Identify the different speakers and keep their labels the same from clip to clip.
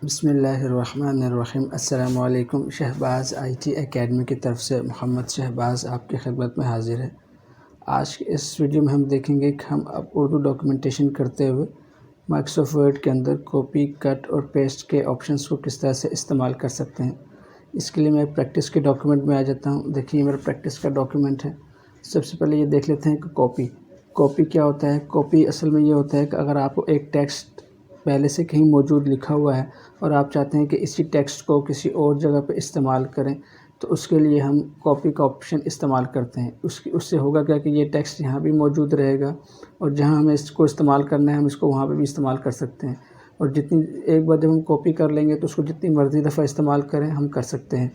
Speaker 1: बिस्मिल्लाहिर्रहमानिर्रहीम। अस्सलामु अलैकुम। शहबाज़ IT एकेडमी की तरफ से मोहम्मद शहबाज़ आपकी खिदमत में हाज़िर है। आज के इस वीडियो में हम देखेंगे कि हम अब उर्दू डॉक्यूमेंटेशन करते हुए माइक्रोसॉफ्ट वर्ड के अंदर कॉपी, कट और पेस्ट के ऑप्शंस को किस तरह से इस्तेमाल कर सकते हैं। इसके लिए मैं प्रैक्टिस के डॉक्यूमेंट में आ जाता हूँ। देखिए, मेरा प्रैक्टिस का डॉक्यूमेंट है। सबसे पहले ये देख लेते हैं कि कॉपी क्या होता है। कॉपी असल में ये होता है कि अगर आपको एक टेक्स्ट पहले से कहीं मौजूद लिखा हुआ है और आप चाहते हैं कि इसी टेक्स्ट को किसी और जगह पे इस्तेमाल करें, तो उसके लिए हम कॉपी का ऑप्शन इस्तेमाल करते हैं। उससे होगा क्या कि ये टेक्स्ट यहाँ भी मौजूद रहेगा और जहाँ हमें इसको इस्तेमाल करना है हम इसको वहाँ पे भी इस्तेमाल कर सकते हैं। और जितनी एक बार जब हम कॉपी कर लेंगे तो उसको जितनी मर्ज़ी दफ़ा इस्तेमाल करें हम कर सकते हैं।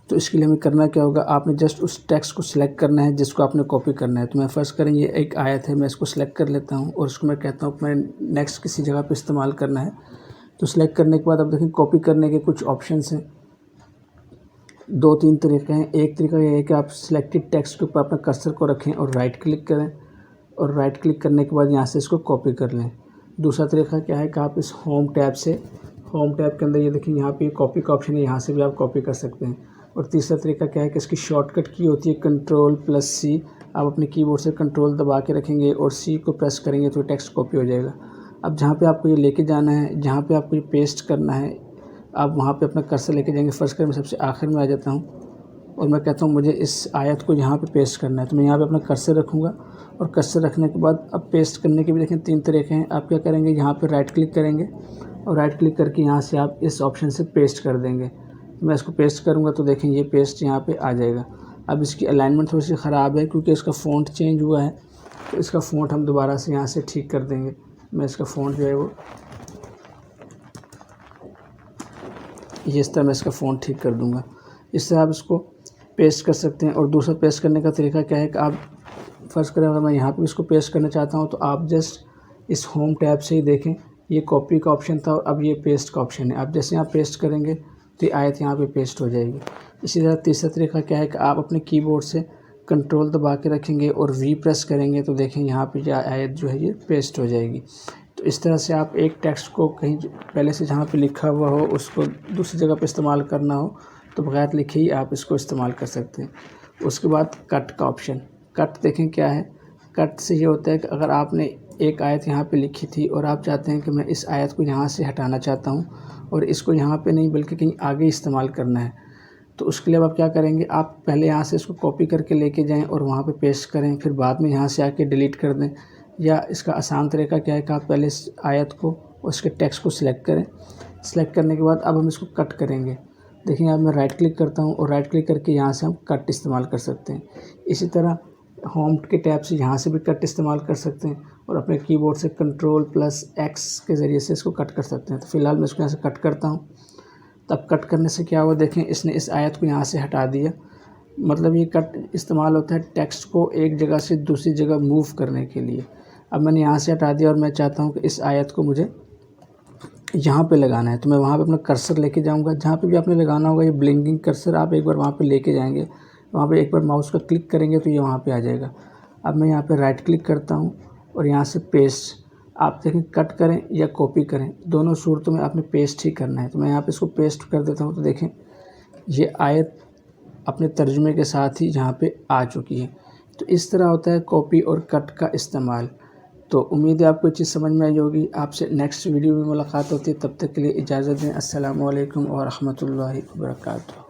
Speaker 1: तो इसके लिए हमें करना क्या होगा, आपने जस्ट उस टेक्स्ट को सिलेक्ट करना है जिसको आपने कॉपी करना है। तो मैं फ़र्ज़ करें ये एक आयत है, मैं इसको सिलेक्ट कर लेता हूँ और इसको मैं कहता हूँ मैं नेक्स्ट किसी जगह पे इस्तेमाल करना है। तो सिलेक्ट करने के बाद अब देखें कॉपी करने के कुछ ऑप्शंस हैं। 2-3 तरीक़े हैं। एक तरीका ये है कि आप सिलेक्टेड टेक्स्ट के ऊपर अपना कर्सर को रखें और राइट क्लिक करें और राइट क्लिक करने के बाद यहाँ से इसको कॉपी कर लें। दूसरा तरीका क्या है कि आप इस होम टैब के अंदर ये देखिए यहाँ पे कॉपी का ऑप्शन है, यहाँ से भी आप कॉपी कर सकते हैं। और तीसरा तरीका क्या है कि इसकी शॉर्टकट की होती है Ctrl+C। आप अपने कीबोर्ड से कंट्रोल दबा के रखेंगे और C को प्रेस करेंगे तो टेक्स्ट कॉपी हो जाएगा। अब जहाँ पे आपको ये लेके जाना है, जहाँ पे आपको ये पेस्ट करना है, आप वहाँ पे अपना कर्सर लेके जाएंगे। फ़र्ज़ करें मैं सबसे आखिर में आ जाता हूँ और मैं कहता हूँ मुझे इस आयत को यहाँ पे पेस्ट करना है। तो मैं यहाँ पे अपना कर्सर रखूँगा और कर्सर रखने के बाद अब पेस्ट करने के भी देखें 3 तरीके हैं। आप क्या करेंगे, यहाँ पे राइट क्लिक करेंगे और राइट क्लिक करके यहाँ से आप इस ऑप्शन से पेस्ट कर देंगे। मैं इसको पेस्ट करूँगा तो देखें ये पेस्ट यहाँ पे आ जाएगा। अब इसकी अलाइनमेंट थोड़ी सी ख़राब है क्योंकि इसका फ़ॉन्ट चेंज हुआ है, तो इसका फ़ॉन्ट हम दोबारा से यहाँ से ठीक कर देंगे। मैं इसका फ़ॉन्ट जो है वो ये इस तरह मैं इसका फ़ॉन्ट ठीक कर दूँगा। इससे आप इसको पेस्ट कर सकते हैं। और दूसरा पेस्ट करने का तरीका क्या है कि आप फ़र्ज़ करें अगर मैं यहाँ पे इसको पेस्ट करना चाहता हूँ तो आप जस्ट इस होम टैब से ही देखें, ये कॉपी का ऑप्शन था और अब ये पेस्ट का ऑप्शन है। आप जैसे यहाँ पेस्ट करेंगे तो ये आयत यहाँ पे पेस्ट हो जाएगी। इसी तरह तीसरा तरीका क्या है कि आप अपने कीबोर्ड से कंट्रोल दबा के रखेंगे और V प्रेस करेंगे तो देखें यहाँ पे ये आयत जो है ये पेस्ट हो जाएगी। तो इस तरह से आप एक टेक्स्ट को कहीं पहले से जहाँ पे लिखा हुआ हो उसको दूसरी जगह पे इस्तेमाल करना हो तो बगैर लिखे ही आप इसको इस्तेमाल कर सकते हैं। उसके बाद कट का ऑप्शन, कट देखें क्या है। कट से ये होता है कि अगर आपने एक आयत यहाँ पे लिखी थी और आप चाहते हैं कि मैं इस आयत को यहाँ से हटाना चाहता हूँ और इसको यहाँ पे नहीं बल्कि कहीं आगे इस्तेमाल करना है, तो उसके लिए आप क्या करेंगे, आप पहले यहाँ से इसको कॉपी करके लेके जाएं और वहाँ पे पेस्ट करें, फिर बाद में यहाँ से आके डिलीट कर दें। या इसका आसान तरीका क्या है कि आप पहले इस आयत को उसके टेक्स्ट को सिलेक्ट करें। सिलेक्ट करने के बाद अब हम इसको कट करेंगे। देखिए अब मैं राइट क्लिक करता हूँ और राइट क्लिक करके यहाँ से हम कट इस्तेमाल कर सकते हैं। इसी तरह होम के टैब से यहाँ से भी कट इस्तेमाल कर सकते हैं और अपने कीबोर्ड से Ctrl+X के ज़रिए से इसको कट कर सकते हैं। तो फ़िलहाल मैं इसको यहाँ से कट करता हूँ। तब कट करने से क्या हुआ, देखें इसने इस आयत को यहाँ से हटा दिया। मतलब ये कट इस्तेमाल होता है टेक्स्ट को एक जगह से दूसरी जगह मूव करने के लिए। अब मैंने यहाँ से हटा दिया और मैं चाहता हूँ कि इस आयत को मुझे यहाँ पे लगाना है, तो मैं वहाँ पे अपना कर्सर लेके जाऊँगा। जहाँ पे भी आपने लगाना होगा ये ब्लिंकिंग कर्सर आप एक बार वहाँ पे लेके जाएंगे, वहाँ पे एक बार माउस का क्लिक करेंगे तो ये वहाँ पे आ जाएगा। अब मैं यहाँ पे राइट क्लिक करता हूँ और यहाँ से पेस्ट, आप देखें कट करें या कॉपी करें दोनों सूरतों में आपने पेस्ट ही करना है। तो मैं यहाँ पे इसको पेस्ट कर देता हूँ तो देखें ये आयत अपने तर्जुमे के साथ ही यहाँ पे आ चुकी है। तो इस तरह होता है कॉपी और कट का इस्तेमाल। तो उम्मीद है आपको ये चीज़ समझ में आई होगी। आपसे नेक्स्ट वीडियो में मुलाकात होती है, तब तक के लिए इजाज़त दें। अस्सलामु अलैकुम व रहमतुल्लाहि व बरकातुहू।